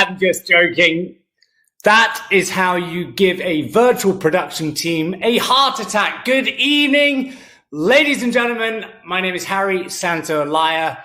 I'm just joking. That is how you give a virtual production team a heart attack. Good evening, ladies and gentlemen. My name is Harry Santo-Alaya,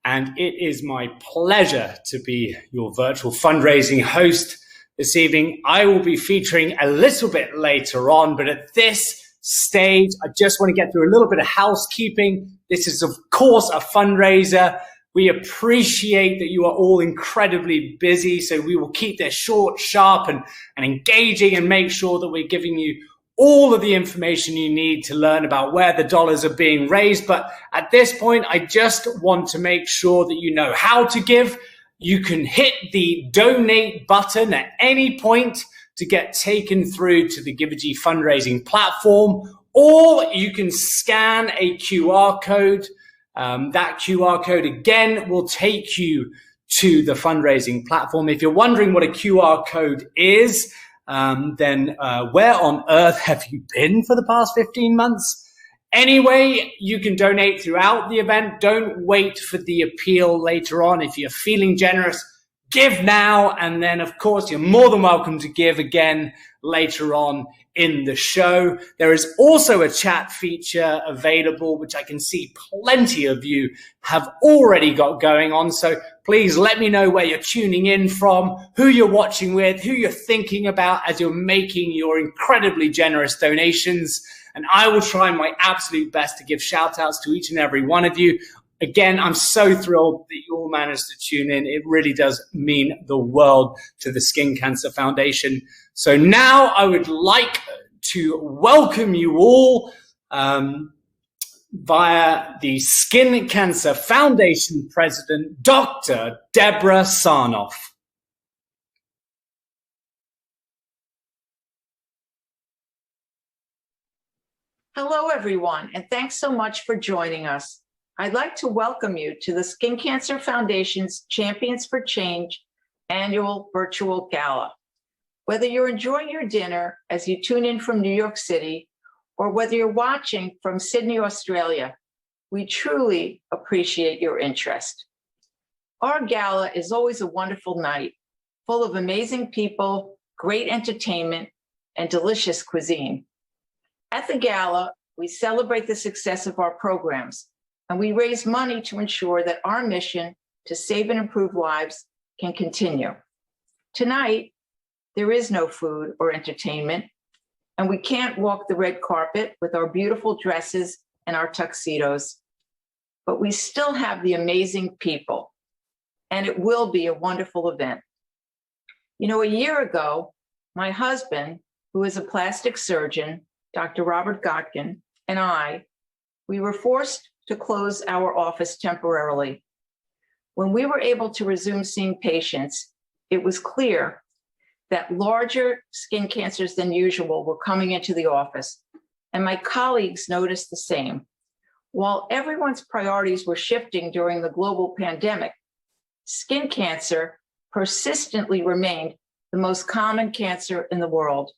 and it is my pleasure to be your virtual fundraising host this evening. I will be featuring a little bit later on, but at this stage, I just want to get through a little bit of housekeeping. This is, of course, a fundraiser. We appreciate that you are all incredibly busy, so we will keep this short, sharp, and engaging and make sure that we're giving you all of the information you need to learn about where the dollars are being raised. But at this point, I just want to make sure that you know how to give. You can hit the donate button at any point to get taken through to the Givergy fundraising platform, or you can scan a QR code. That QR code again will take you to the fundraising platform. If you're wondering what a QR code is, then where on earth have you been for the past 15 months? Anyway, you can donate throughout the event. Don't wait for the appeal later on. If you're feeling generous, give now. And then, of course, you're more than welcome to give again later on in the show. There is also a chat feature available, which I can see plenty of you have already got going on. So please let me know where you're tuning in from, who you're watching with, who you're thinking about as you're making your incredibly generous donations. And I will try my absolute best to give shout outs to each and every one of you. Again, I'm so thrilled that you all managed to tune in. It really does mean the world to the Skin Cancer Foundation. So now I would like to welcome you all via the Skin Cancer Foundation President, Dr. Deborah Sarnoff. Hello, everyone, and thanks so much for joining us. I'd like to welcome you to the Skin Cancer Foundation's Champions for Change annual virtual gala. Whether you're enjoying your dinner as you tune in from New York City, or whether you're watching from Sydney, Australia, we truly appreciate your interest. Our gala is always a wonderful night, full of amazing people, great entertainment, and delicious cuisine. At the gala, we celebrate the success of our programs, and we raise money to ensure that our mission to save and improve lives can continue. Tonight, there is no food or entertainment, and we can't walk the red carpet with our beautiful dresses and our tuxedos, but we still have the amazing people, and it will be a wonderful event. You know, a year ago, my husband, who is a plastic surgeon, Dr. Robert Gotkin, and we were forced to close our office temporarily. When we were able to resume seeing patients, it was clear that larger skin cancers than usual were coming into the office, and my colleagues noticed the same. While everyone's priorities were shifting during the global pandemic, skin cancer persistently remained the most common cancer in the world.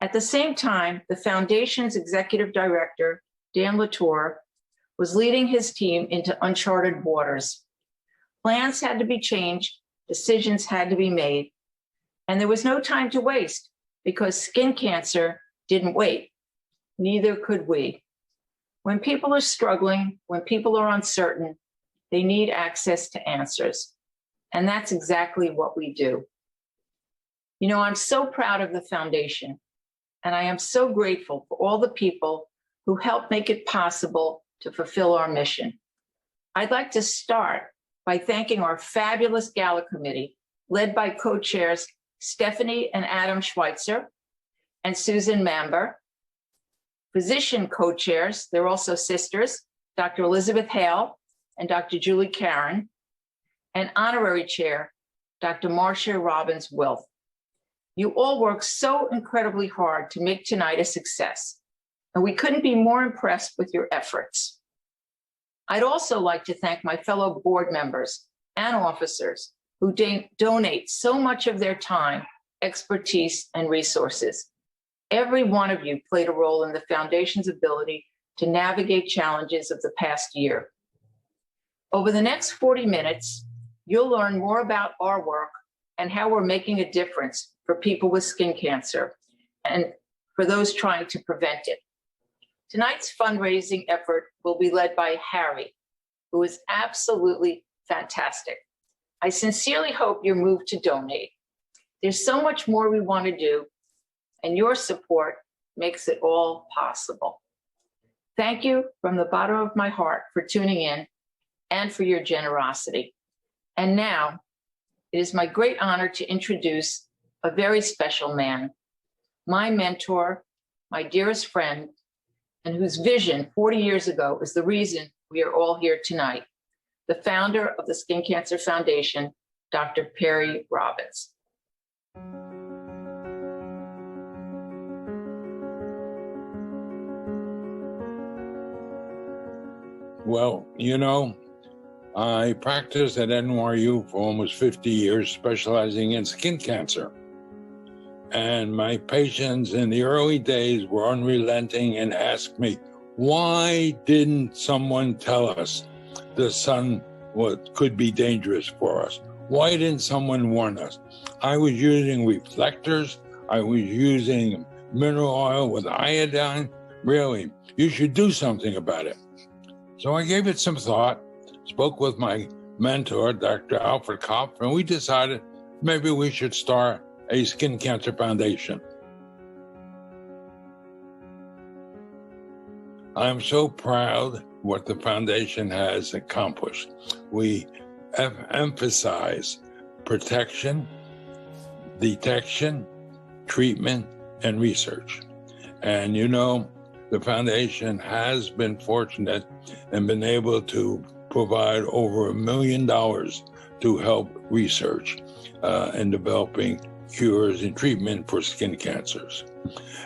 At the same time, the foundation's executive director, Dan Latour, was leading his team into uncharted waters. Plans had to be changed, decisions had to be made, and there was no time to waste because skin cancer didn't wait. Neither could we. When people are struggling, when people are uncertain, they need access to answers. And that's exactly what we do. You know, I'm so proud of the foundation, and I am so grateful for all the people who help make it possible to fulfill our mission. I'd like to start by thanking our fabulous gala committee, led by co-chairs Stephanie and Adam Schweitzer and Susan Mamber, physician co-chairs, they're also sisters, Dr. Elizabeth Hale and Dr. Julie Karen, and honorary chair, Dr. Marcia Robbins Wilth. You all worked so incredibly hard to make tonight a success, and we couldn't be more impressed with your efforts. I'd also like to thank my fellow board members and officers who donate so much of their time, expertise, and resources. Every one of you played a role in the foundation's ability to navigate challenges of the past year. Over the next 40 minutes, you'll learn more about our work, and how we're making a difference for people with skin cancer and for those trying to prevent it. Tonight's fundraising effort will be led by Harry, who is absolutely fantastic. I sincerely hope you're moved to donate. There's so much more we want to do, and your support makes it all possible. Thank you from the bottom of my heart for tuning in and for your generosity. And now, it is my great honor to introduce a very special man, my mentor, my dearest friend, and whose vision 40 years ago is the reason we are all here tonight, the founder of the Skin Cancer Foundation, Dr. Perry Robbins. Well, I practiced at NYU for almost 50 years, specializing in skin cancer. And my patients in the early days were unrelenting and asked me, why didn't someone tell us the sun could be dangerous for us? Why didn't someone warn us? I was using reflectors. I was using mineral oil with iodine. Really, you should do something about it. So I gave it some thought, spoke with my mentor, Dr. Alfred Kopf, and we decided maybe we should start a Skin Cancer Foundation. I'm so proud what the foundation has accomplished. We emphasize protection, detection, treatment, and research. And the foundation has been fortunate and been able to provide over $1 million to help research in developing cures and treatment for skin cancers.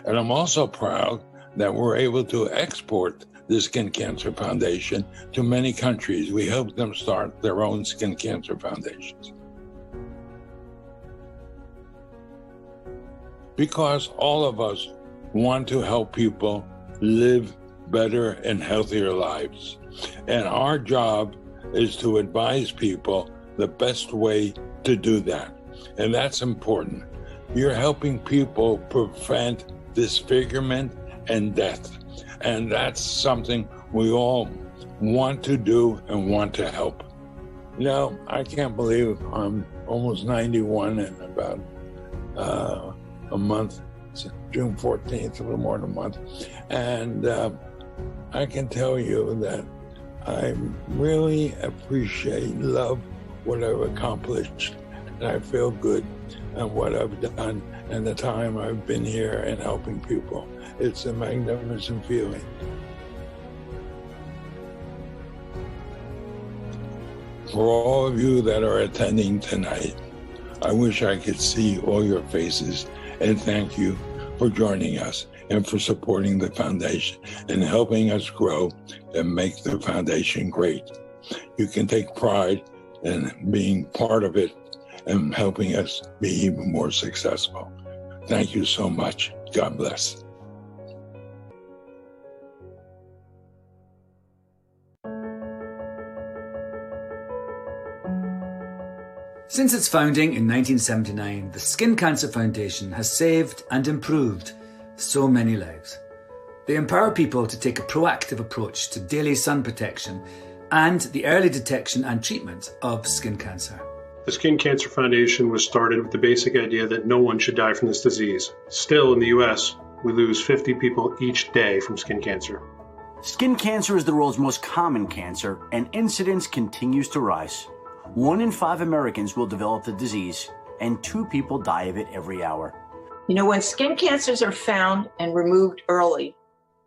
And I'm also proud that we're able to export the Skin Cancer Foundation to many countries. We help them start their own skin cancer foundations. Because all of us want to help people live better and healthier lives. And our job is to advise people the best way to do that. And that's important. You're helping people prevent disfigurement and death. And that's something we all want to do and want to help. I can't believe I'm almost 91 in about a month. It's June 14th, a little more than a month. And I can tell you that I really appreciate, love what I've accomplished. And I feel good at what I've done and the time I've been here and helping people. It's a magnificent feeling. For all of you that are attending tonight, I wish I could see all your faces and thank you for joining us and for supporting the foundation and helping us grow and make the foundation great. You can take pride in being part of it and helping us be even more successful. Thank you so much. God bless. Since its founding in 1979, the Skin Cancer Foundation has saved and improved so many lives. They empower people to take a proactive approach to daily sun protection and the early detection and treatment of skin cancer. The Skin Cancer Foundation was started with the basic idea that no one should die from this disease. Still, in the US, we lose 50 people each day from skin cancer. Skin cancer is the world's most common cancer, and incidence continues to rise. 1 in 5 Americans will develop the disease, and 2 people die of it every hour. When skin cancers are found and removed early,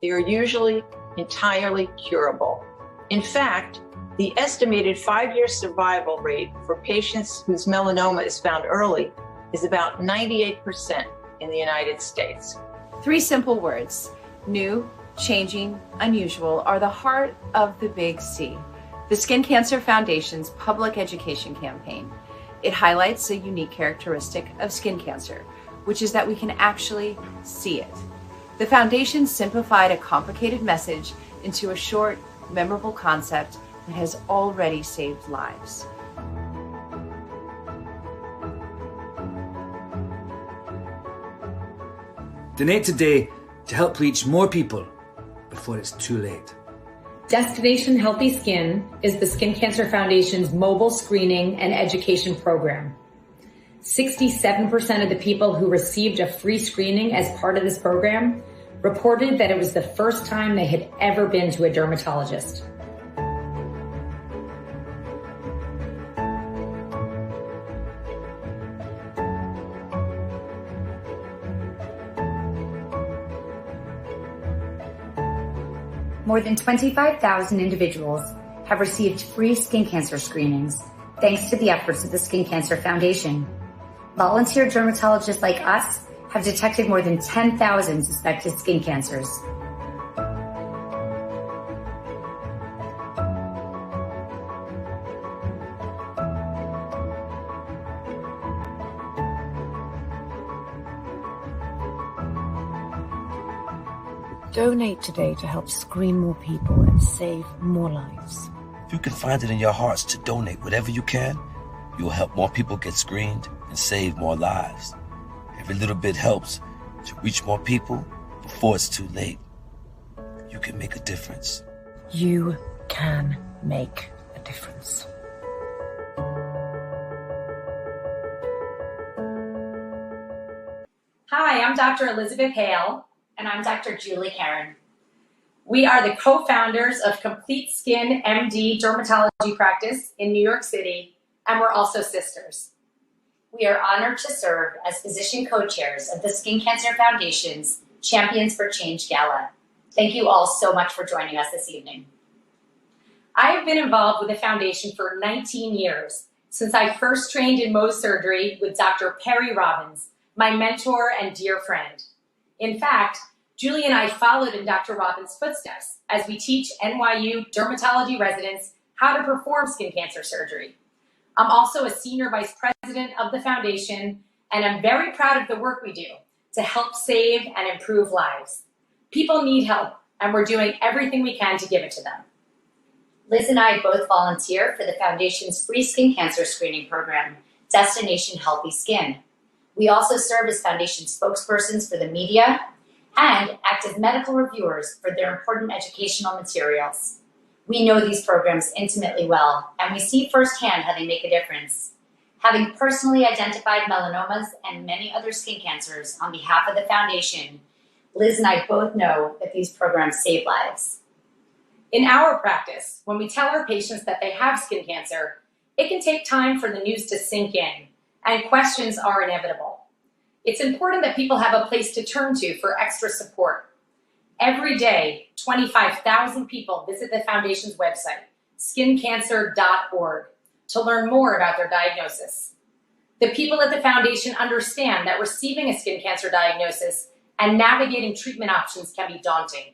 they are usually entirely curable. In fact, the estimated 5-year survival rate for patients whose melanoma is found early is about 98% in the United States. 3 simple words: new, changing, unusual are the heart of the big C, the Skin Cancer Foundation's public education campaign. It highlights a unique characteristic of skin cancer, which is that we can actually see it. The foundation simplified a complicated message into a short, memorable concept that has already saved lives. Donate today to help reach more people before it's too late. Destination Healthy Skin is the Skin Cancer Foundation's mobile screening and education program. 67% of the people who received a free screening as part of this program reported that it was the first time they had ever been to a dermatologist. More than 25,000 individuals have received free skin cancer screenings thanks to the efforts of the Skin Cancer Foundation. Volunteer dermatologists like us have detected more than 10,000 suspected skin cancers. Donate today to help screen more people and save more lives. If you can find it in your hearts to donate whatever you can, you'll help more people get screened and save more lives. Every little bit helps to reach more people before it's too late. You can make a difference. You can make a difference. Hi, I'm Dr. Elizabeth Hale. And I'm Dr. Julie Karen. We are the co-founders of Complete Skin MD Dermatology Practice in New York City, and we're also sisters. We are honored to serve as physician co-chairs of the Skin Cancer Foundation's Champions for Change Gala. Thank you all so much for joining us this evening. I have been involved with the foundation for 19 years, since I first trained in Mohs surgery with Dr. Perry Robbins, my mentor and dear friend. In fact, Julie and I followed in Dr. Robbins' footsteps as we teach NYU dermatology residents how to perform skin cancer surgery. I'm also a senior vice president of the foundation, and I'm very proud of the work we do to help save and improve lives. People need help, and we're doing everything we can to give it to them. Liz and I both volunteer for the foundation's free skin cancer screening program, Destination Healthy Skin. We also serve as foundation spokespersons for the media and act as medical reviewers for their important educational materials. We know these programs intimately well, and we see firsthand how they make a difference. Having personally identified melanomas and many other skin cancers on behalf of the foundation, Liz and I both know that these programs save lives. In our practice, when we tell our patients that they have skin cancer, it can take time for the news to sink in, and questions are inevitable. It's important that people have a place to turn to for extra support. Every day, 25,000 people visit the foundation's website, skincancer.org, to learn more about their diagnosis. The people at the foundation understand that receiving a skin cancer diagnosis and navigating treatment options can be daunting.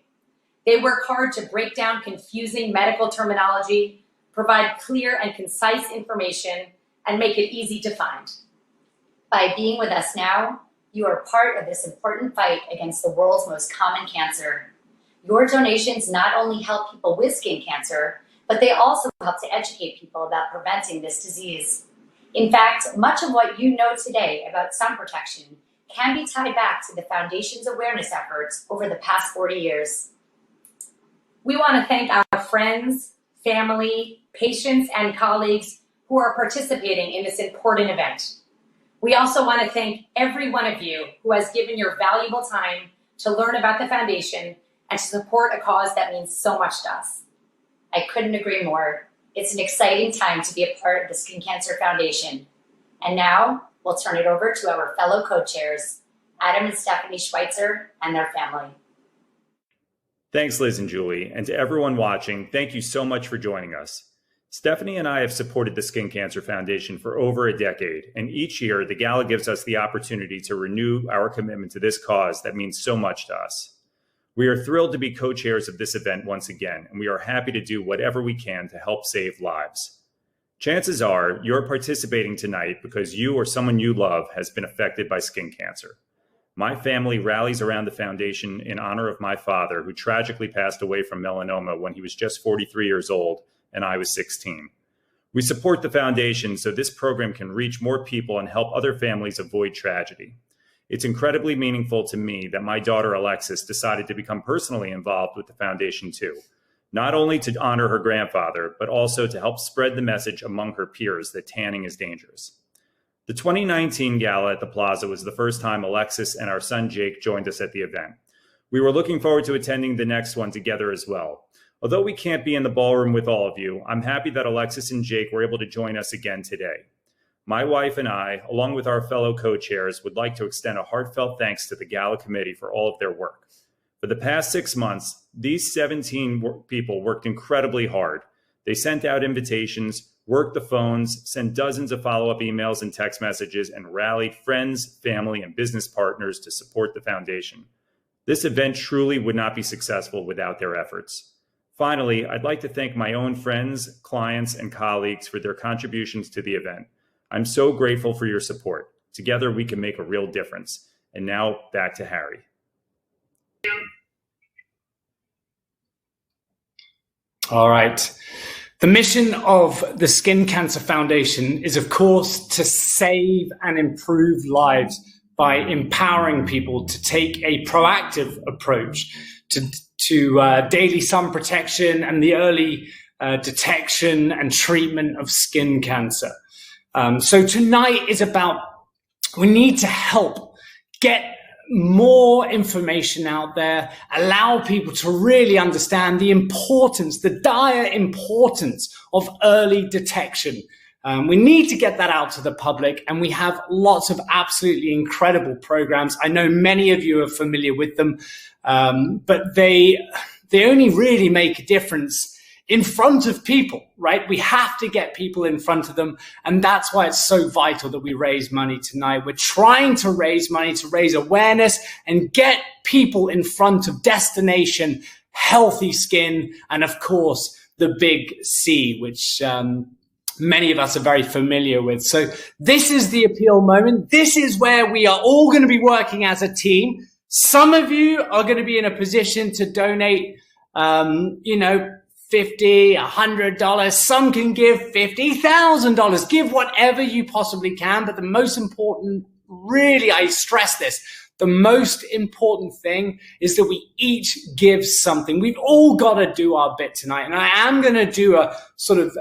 They work hard to break down confusing medical terminology, provide clear and concise information, and make it easy to find. By being with us now, you are part of this important fight against the world's most common cancer. Your donations not only help people with skin cancer, but they also help to educate people about preventing this disease. In fact, much of what you know today about sun protection can be tied back to the foundation's awareness efforts over the past 40 years. We want to thank our friends, family, patients, and colleagues who are participating in this important event. We also want to thank every one of you who has given your valuable time to learn about the foundation and to support a cause that means so much to us. I couldn't agree more. It's an exciting time to be a part of the Skin Cancer Foundation. And now we'll turn it over to our fellow co-chairs, Adam and Stephanie Schweitzer and their family. Thanks, Liz and Julie. And to everyone watching, thank you so much for joining us. Stephanie and I have supported the Skin Cancer Foundation for over a decade, and each year the gala gives us the opportunity to renew our commitment to this cause that means so much to us. We are thrilled to be co-chairs of this event once again, and we are happy to do whatever we can to help save lives. Chances are you're participating tonight because you or someone you love has been affected by skin cancer. My family rallies around the foundation in honor of my father, who tragically passed away from melanoma when he was just 43 years old and I was 16. We support the foundation so this program can reach more people and help other families avoid tragedy. It's incredibly meaningful to me that my daughter Alexis decided to become personally involved with the foundation too, not only to honor her grandfather, but also to help spread the message among her peers that tanning is dangerous. The 2019 gala at the Plaza was the first time Alexis and our son Jake joined us at the event. We were looking forward to attending the next one together as well. Although we can't be in the ballroom with all of you, I'm happy that Alexis and Jake were able to join us again today. My wife and I, along with our fellow co-chairs, would like to extend a heartfelt thanks to the Gala Committee for all of their work. For the past 6 months, these 17 people worked incredibly hard. They sent out invitations, worked the phones, sent dozens of follow-up emails and text messages, and rallied friends, family, and business partners to support the foundation. This event truly would not be successful without their efforts. Finally, I'd like to thank my own friends, clients, and colleagues for their contributions to the event. I'm so grateful for your support. Together, we can make a real difference. And now, back to Harry. All right. The mission of the Skin Cancer Foundation is, of course, to save and improve lives by empowering people to take a proactive approach to daily sun protection and the early detection and treatment of skin cancer. So tonight is about, we need to help get more information out there, allow people to really understand the importance, the dire importance of early detection. We need to get that out to the public, and we have lots of absolutely incredible programs. I know many of you are familiar with them, but they only really make a difference in front of people, right? We have to get people in front of them. And that's why it's so vital that we raise money tonight. We're trying to raise money to raise awareness and get people in front of destination healthy skin. And of course, the big C, which many of us are very familiar with. So this is the appeal moment. This is where we are all going to be working as a team. Some of you are going to be in a position to donate, $50, $100. Some can give $50,000. Give whatever you possibly can. But the most important, really, I stress this, the most important thing is that we each give something. We've all got to do our bit tonight. And I am going to do a sort of,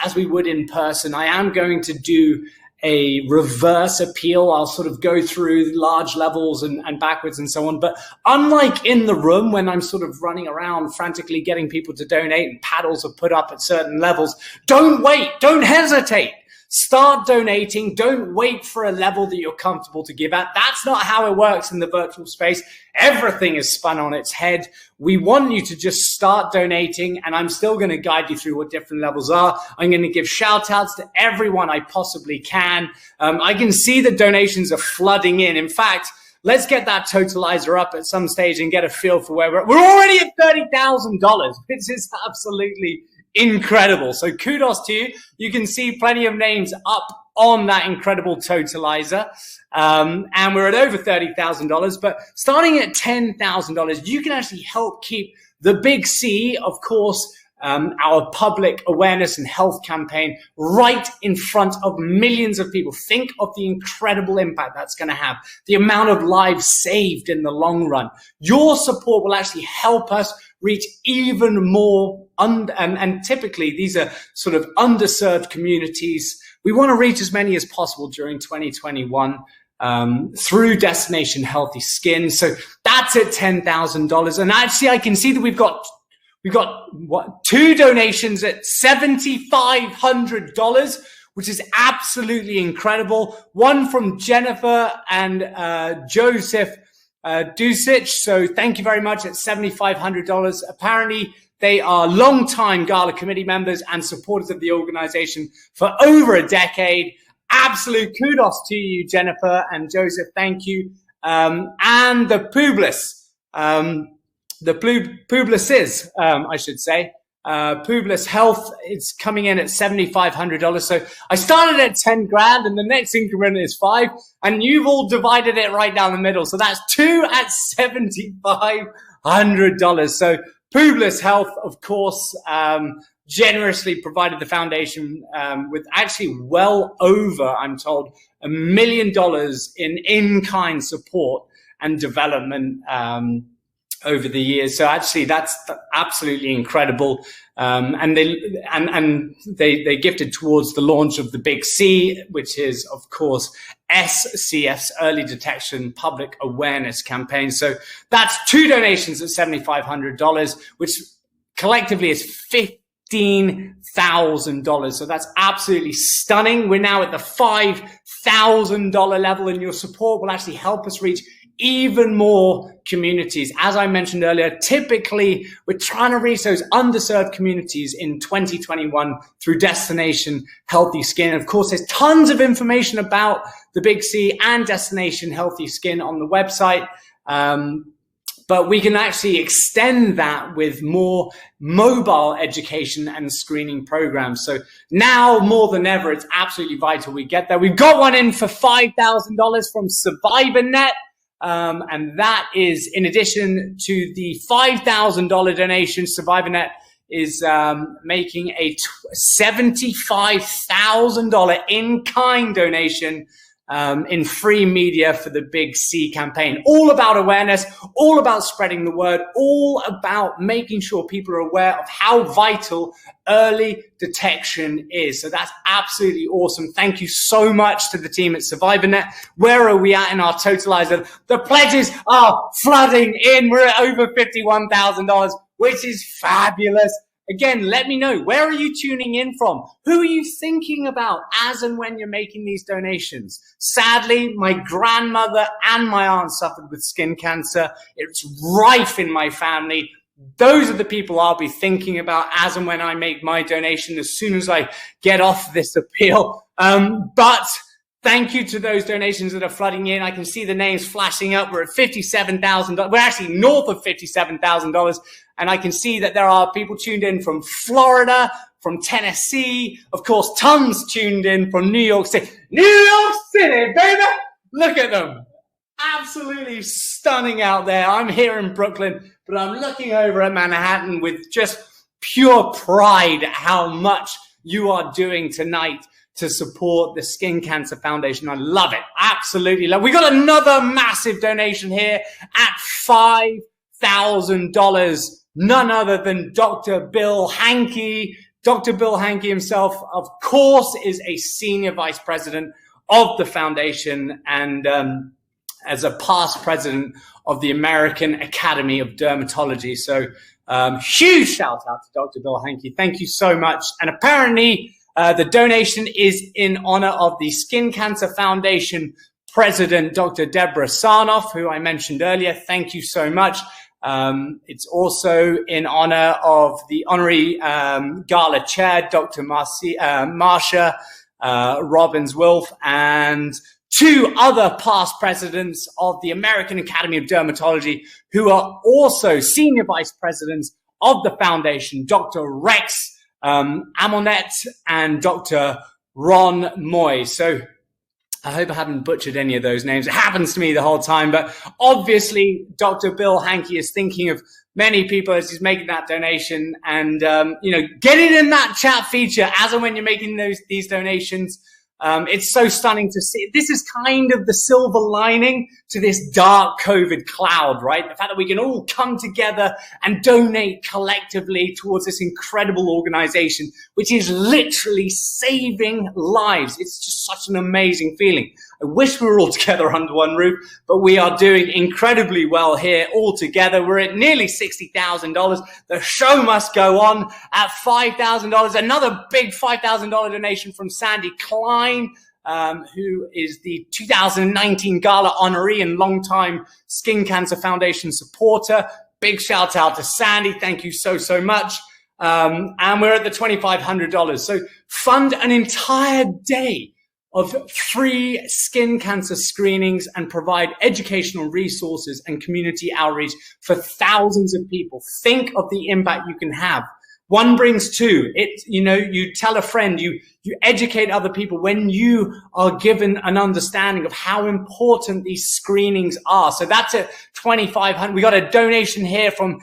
as we would in person, I am going to do a reverse appeal. I'll sort of go through large levels and backwards and so on. But unlike in the room when I'm sort of running around frantically getting people to donate and paddles are put up at certain levels, don't wait, don't hesitate. Start donating. Don't wait for a level that you're comfortable to give at. That's not how it works in the virtual space. Everything is spun on its head. We want you to just start donating, and I'm still going to guide you through what different levels are. I'm going to give shout outs to everyone I possibly can. I can see the donations are flooding in. In fact, let's get that totalizer up at some stage and get a feel for where we're at. We're already at $30,000, which is absolutely incredible. So kudos to you. You can see plenty of names up on that incredible totalizer. And we're at over $30,000, but starting at $10,000, you can actually help keep the big C, of course, our public awareness and health campaign right in front of millions of people. Think of the incredible impact that's going to have, the amount of lives saved in the long run. Your support will actually help us reach even more, and typically these are sort of underserved communities. We want to reach as many as possible during 2021 through Destination Healthy Skin. So that's at $10,000. And actually I can see that we've got two donations at $7,500, which is absolutely incredible. One from Jennifer and Joseph Dusich. So thank you very much at $7,500. Apparently they are longtime Gala committee members and supporters of the organization for over a decade. Absolute kudos to you, Jennifer and Joseph. Thank you. And the Publicis, I should say. Publis Health, it's coming in at $7,500. So I started at 10 grand and the next increment is 5, and you've all divided it right down the middle. So that's 2 at $7,500. So Publis Health, of course, generously provided the foundation with actually well over, I'm told, $1 million in-kind support and development over the years. So actually, that's absolutely incredible. And they gifted towards the launch of the Big C, which is, of course, SCF's Early Detection Public Awareness Campaign. So that's 2 donations at $7,500, which collectively is $15,000. So that's absolutely stunning. We're now at the $5,000 level, and your support will actually help us reach even more communities. As I mentioned earlier, typically we're trying to reach those underserved communities in 2021 through Destination Healthy Skin. Of course, there's tons of information about the Big C and Destination Healthy Skin on the website. But we can actually extend that with more mobile education and screening programs. So now more than ever, it's absolutely vital we get there. We've got one in for $5,000 from SurvivorNet. And that is in addition to the $5,000 donation. SurvivorNet is making a $75,000 in-kind donation in free media for the Big C campaign. All about awareness, all about spreading the word, all about making sure people are aware of how vital early detection is. So that's absolutely awesome. Thank you so much to the team at SurvivorNet. Where are we at in our totalizer? The pledges are flooding in. We're at over $51,000, which is fabulous. Again, let me know, where are you tuning in from? Who are you thinking about as and when you're making these donations? Sadly, my grandmother and my aunt suffered with skin cancer. It's rife in my family. Those are the people I'll be thinking about as and when I make my donation as soon as I get off this appeal. But thank you to those donations that are flooding in. I can see the names flashing up. We're at $57,000. We're actually north of $57,000. And I can see that there are people tuned in from Florida, from Tennessee. Of course, tons tuned in from New York City. New York City, baby! Look at them. Absolutely stunning out there. I'm here in Brooklyn, but I'm looking over at Manhattan with just pure pride at how much you are doing tonight to support the Skin Cancer Foundation. I love it. Absolutely love it. We got another massive donation here at $5,000. None other than Dr. Bill Hankey. Dr. Bill Hankey himself, of course, is a senior vice president of the foundation and as a past president of the American Academy of Dermatology. So huge shout out to Dr. Bill Hankey. Thank you so much. And apparently the donation is in honor of the Skin Cancer Foundation president, Dr. Deborah Sarnoff, who I mentioned earlier. Thank you so much. It's also in honor of the honorary gala chair, Dr. Marsha Robbins-Wilf, and 2 other past presidents of the American Academy of Dermatology, who are also senior vice presidents of the foundation, Dr. Rex Amonet and Dr. Ron Moy. So I hope I haven't butchered any of those names. It happens to me the whole time, but obviously Dr. Bill Hankey is thinking of many people as he's making that donation, and get it in that chat feature as and when you're making these donations. It's so stunning to see. This is kind of the silver lining to this dark COVID cloud, right? The fact that we can all come together and donate collectively towards this incredible organization, which is literally saving lives. It's just such an amazing feeling. I wish we were all together under one roof, but we are doing incredibly well here all together. We're at nearly $60,000. The show must go on at $5,000. Another big $5,000 donation from Sandy Klein, who is the 2019 Gala honoree and longtime Skin Cancer Foundation supporter. Big shout out to Sandy. Thank you so, so much. And we're at the $2,500. So fund an entire day of free skin cancer screenings and provide educational resources and community outreach for thousands of people. Think of the impact you can have One brings two. You tell a friend, you educate other people when you are given an understanding of how important these screenings are. So that's at $2,500. We got a donation here from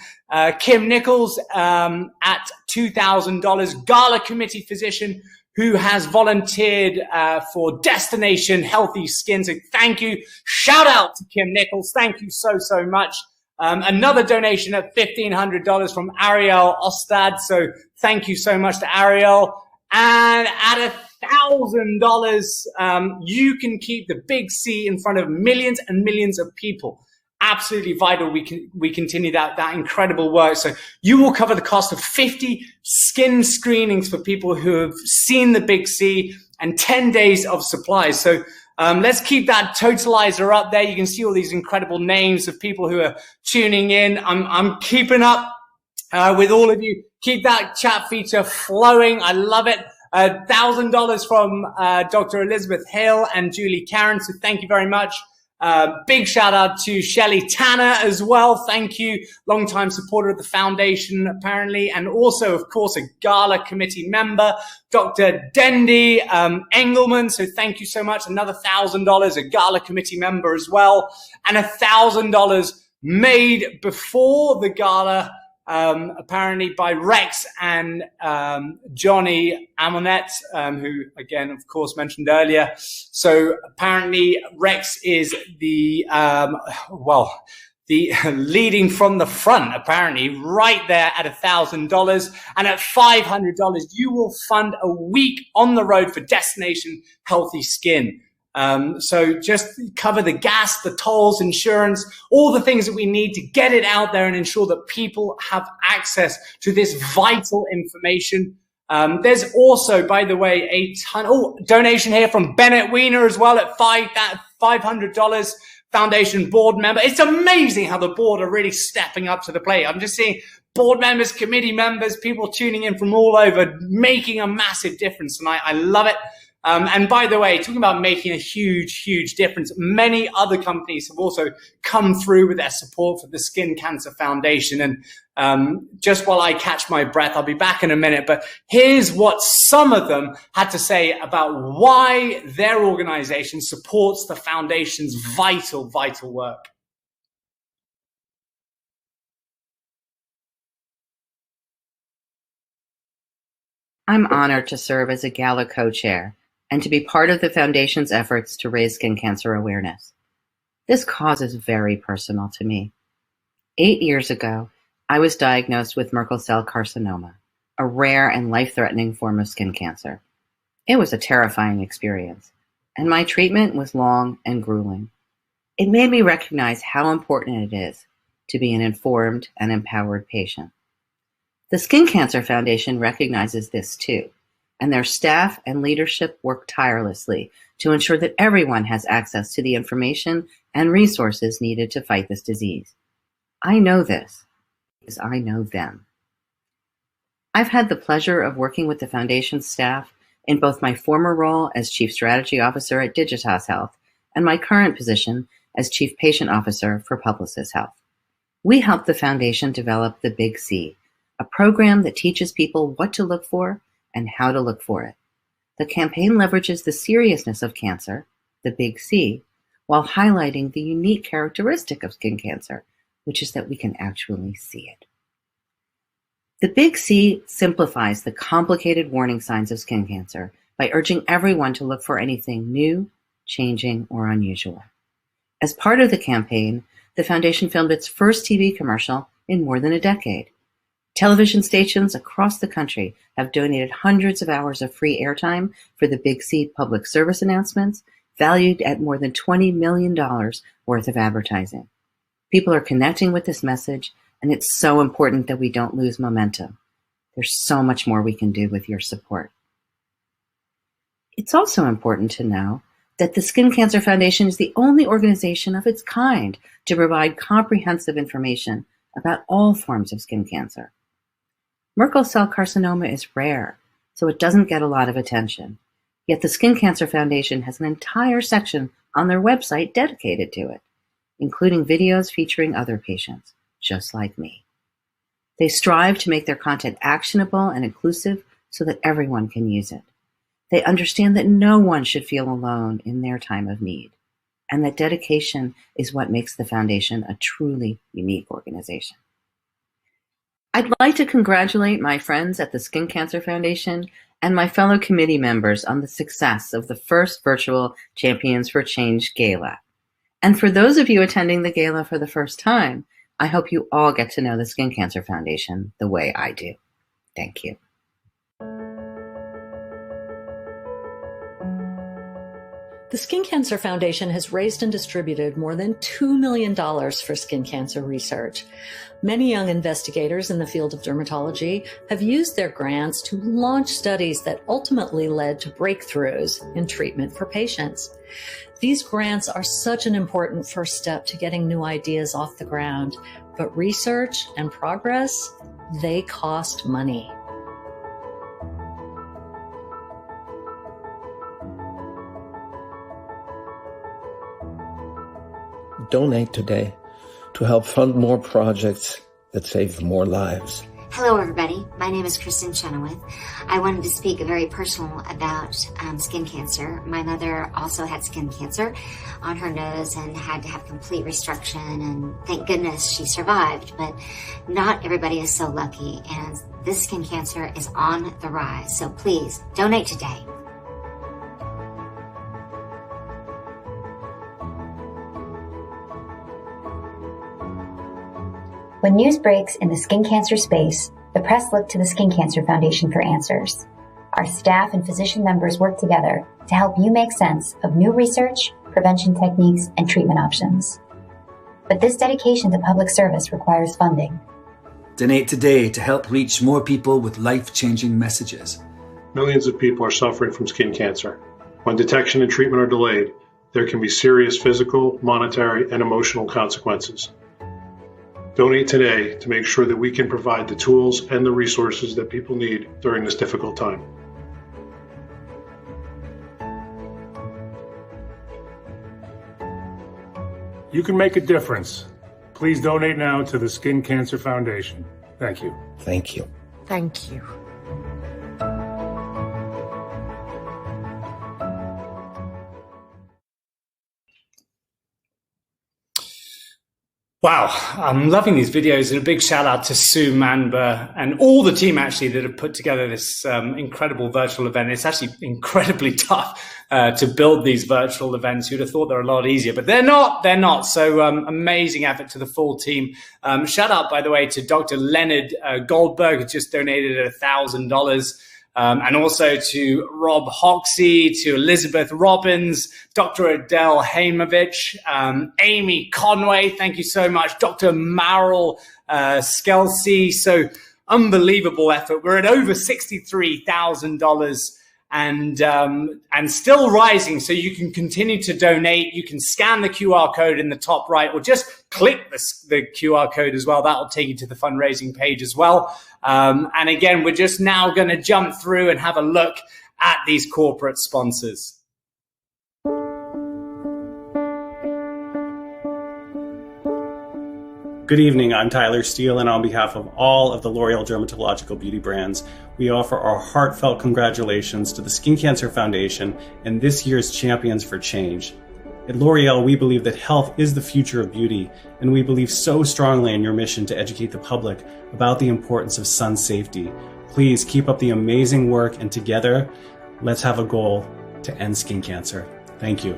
Kim Nichols at $2,000, Gala committee physician who has volunteered for Destination Healthy Skin. So thank you. Shout out to Kim Nichols. Thank you so much. Another donation at $1,500 from Ariel Ostad. So thank you so much to Ariel. And at $1,000, you can keep the Big C in front of millions and millions of people. Absolutely vital. We continue that incredible work. So you will cover the cost of 50 skin screenings for people who have seen the Big C and 10 days of supplies. So let's keep that totalizer up there. You can see all these incredible names of people who are tuning in. I'm keeping up with all of you. Keep that chat feature flowing. I love it. $1,000 from Dr. Elizabeth Hill and Julie Karen. So thank you very much. Big shout out to Shelley Tanner as well. Thank you. Longtime supporter of the foundation, apparently. And also, of course, a Gala committee member, Dr. Dendi Engelman. So thank you so much. Another $1,000, a Gala committee member as well. And $1,000 made before the Gala, apparently by Rex and Johnny Amonet, who again, of course, mentioned earlier. So apparently Rex is the leading from the front, apparently, right there at $1,000. And at $500, you will fund a week on the road for Destination Healthy Skin. So just cover the gas, the tolls, insurance, all the things that we need to get it out there and ensure that people have access to this vital information. There's also, by the way, a donation here from Bennett Wiener as well at $500, foundation board member. It's amazing how the board are really stepping up to the plate. I'm just seeing board members, committee members, people tuning in from all over, making a massive difference. And I love it. And by the way, talking about making a huge difference, many other companies have also come through with their support for the Skin Cancer Foundation. And just while I catch my breath, I'll be back in a minute, but here's what some of them had to say about why their organization supports the foundation's vital work. I'm honored to serve as a Gala co-chair and to be part of the Foundation's efforts to raise skin cancer awareness. This cause is very personal to me. 8 years ago, I was diagnosed with Merkel cell carcinoma, a rare and life-threatening form of skin cancer. It was a terrifying experience, and my treatment was long and grueling. It made me recognize how important it is to be an informed and empowered patient. The Skin Cancer Foundation recognizes this too, and their staff and leadership work tirelessly to ensure that everyone has access to the information and resources needed to fight this disease. I know this because I know them. I've had the pleasure of working with the Foundation staff in both my former role as Chief Strategy Officer at Digitas Health and my current position as Chief Patient Officer for Publicis Health. We help the Foundation develop the Big C, a program that teaches people what to look for and how to look for it. The campaign leverages the seriousness of cancer, the Big C, while highlighting the unique characteristic of skin cancer, which is that we can actually see it. The Big C simplifies the complicated warning signs of skin cancer by urging everyone to look for anything new, changing, or unusual. As part of the campaign, the Foundation filmed its first TV commercial in more than a decade. Television stations across the country have donated hundreds of hours of free airtime for the Big C public service announcements, valued at more than $20 million worth of advertising. People are connecting with this message, and it's so important that we don't lose momentum. There's so much more we can do with your support. It's also important to know that the Skin Cancer Foundation is the only organization of its kind to provide comprehensive information about all forms of skin cancer. Merkel cell carcinoma is rare, so it doesn't get a lot of attention. Yet the Skin Cancer Foundation has an entire section on their website dedicated to it, including videos featuring other patients, just like me. They strive to make their content actionable and inclusive so that everyone can use it. They understand that no one should feel alone in their time of need, and that dedication is what makes the foundation a truly unique organization. I'd like to congratulate my friends at the Skin Cancer Foundation and my fellow committee members on the success of the first virtual Champions for Change Gala. And for those of you attending the gala for the first time, I hope you all get to know the Skin Cancer Foundation the way I do. Thank you. The Skin Cancer Foundation has raised and distributed more than $2 million for skin cancer research. Many young investigators in the field of dermatology have used their grants to launch studies that ultimately led to breakthroughs in treatment for patients. These grants are such an important first step to getting new ideas off the ground, but research and progress, they cost money. Donate today to help fund more projects that save more lives. Hello, everybody. My name is Kristen Chenoweth. I wanted to speak very personal about skin cancer. My mother also had skin cancer on her nose and had to have complete restriction, and thank goodness she survived, but not everybody is so lucky, and this skin cancer is on the rise. So please, donate today. When news breaks in the skin cancer space, the press looked to the Skin Cancer Foundation for answers. Our staff and physician members work together to help you make sense of new research, prevention techniques, and treatment options. But this dedication to public service requires funding. Donate today to help reach more people with life-changing messages. Millions of people are suffering from skin cancer. When detection and treatment are delayed, there can be serious physical, monetary, and emotional consequences. Donate today to make sure that we can provide the tools and the resources that people need during this difficult time. You can make a difference. Please donate now to the Skin Cancer Foundation. Thank you. Thank you. Thank you. Wow, I'm loving these videos, and a big shout out to Sue Manber and all the team actually that have put together this incredible virtual event. It's actually incredibly tough to build these virtual events. Who'd have thought they're a lot easier, but they're not. So amazing effort to the full team. Shout out, by the way, to Dr. Leonard Goldberg, who just donated $1,000. And also to Rob Hoxie, to Elizabeth Robbins, Dr. Adele Haimovich, Amy Conway, thank you so much, Dr. Maril Skelsey. So unbelievable effort. We're at over $63,000 and still rising. So you can continue to donate. You can scan the QR code in the top right, or just click the QR code as well. That'll take you to the fundraising page as well. And again, we're just now going to jump through and have a look at these corporate sponsors. Good evening, I'm Tyler Steele, and on behalf of all of the L'Oreal Dermatological Beauty brands, we offer our heartfelt congratulations to the Skin Cancer Foundation and this year's Champions for Change. At L'Oreal, we believe that health is the future of beauty, and we believe so strongly in your mission to educate the public about the importance of sun safety. Please keep up the amazing work, and together, let's have a goal to end skin cancer. Thank you.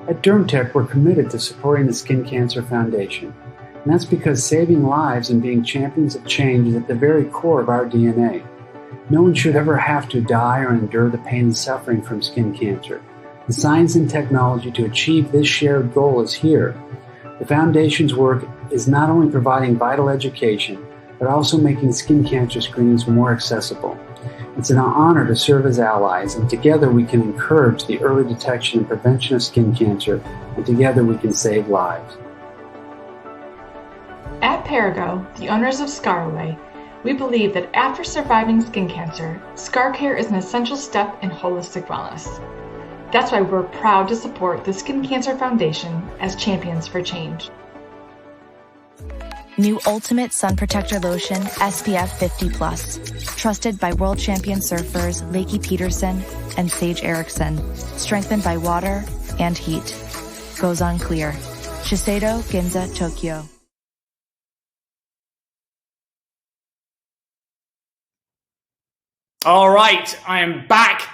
At DermTech, we're committed to supporting the Skin Cancer Foundation. And that's because saving lives and being champions of change is at the very core of our DNA. No one should ever have to die or endure the pain and suffering from skin cancer. The science and technology to achieve this shared goal is here. The Foundation's work is not only providing vital education, but also making skin cancer screenings more accessible. It's an honor to serve as allies, and together we can encourage the early detection and prevention of skin cancer, and together we can save lives. At Perigo, the owners of Scarway, we believe that after surviving skin cancer, scar care is an essential step in holistic wellness. That's why we're proud to support the Skin Cancer Foundation as champions for change. New Ultimate Sun Protector Lotion SPF 50+. Trusted by world champion surfers Lakey Peterson and Sage Erickson. Strengthened by water and heat. Goes on clear. Shiseido Ginza Tokyo. All right, I am back.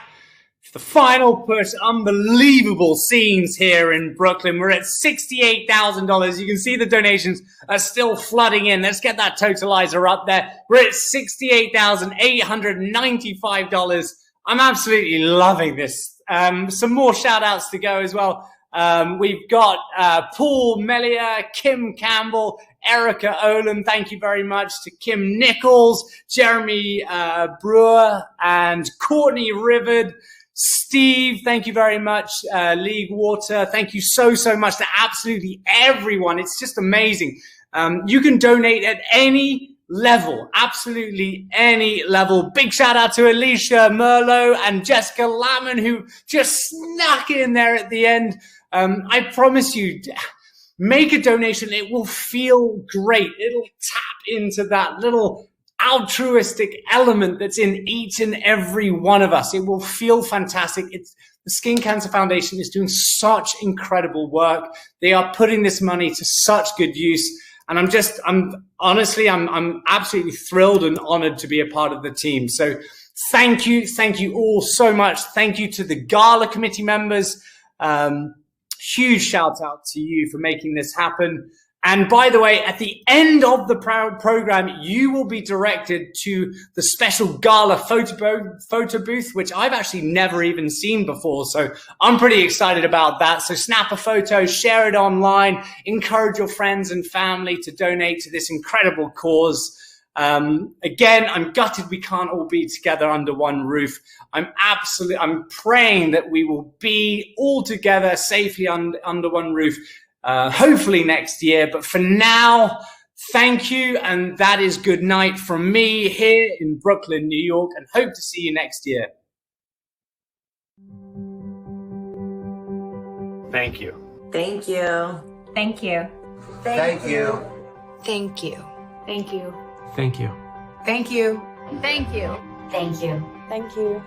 The final push, unbelievable scenes here in Brooklyn. We're at $68,000. You can see the donations are still flooding in. Let's get that totalizer up there. We're at $68,895. I'm absolutely loving this. Some more shout outs to go as well. We've got Paul Mellier, Kim Campbell, Erica Olin, thank you very much to Kim Nichols, Jeremy Brewer, and Courtney Rivard. Steve, thank you very much. League Water, thank you so much to absolutely everyone. It's just amazing. You can donate at any level, absolutely any level. Big shout out to Alicia Merlot and Jessica Lamon, who just snuck in there at the end. I promise you, make a donation. It will feel great. It'll tap into that little altruistic element that's in each and every one of us. It will feel fantastic. The Skin Cancer Foundation is doing such incredible work. They are putting this money to such good use. And I'm honestly absolutely thrilled and honored to be a part of the team. So thank you all so much. Thank you to the Gala committee members. Huge shout out to you for making this happen. And by the way, at the end of the program, you will be directed to the special Gala photo booth, which I've actually never even seen before. So I'm pretty excited about that. So snap a photo, share it online, encourage your friends and family to donate to this incredible cause. Again, I'm gutted we can't all be together under one roof. I'm praying that we will be all together safely under one roof. Hopefully next year, but for now, thank you, and that is good night from me here in Brooklyn, New York, and hope to see you next year. Thank you. Thank you. Thank you. Thank you. Thank you. Thank you. Thank you. Thank you. Thank you. Thank you. Thank you.